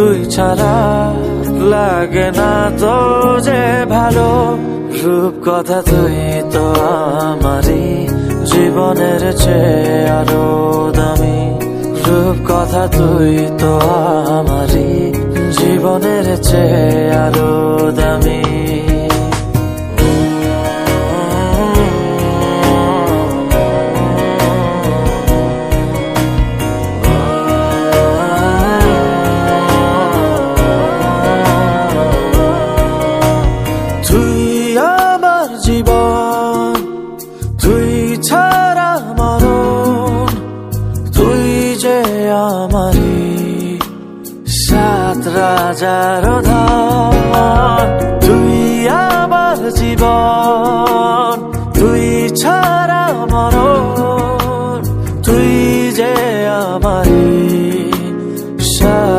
তুই ছাড়া লাগে না তো যে ভালো। রূপ কথা তুই তো আমারই জীবনের চেয়ে আরো দামি। রূপ কথা তুই তো আমারই জীবনের চেয়ে আরো দামি। তুই আমার জীবন, তুই ছাড়া মরণ, তুই যে আমারই সাত রাজার ধন। তুই আমার জীবন,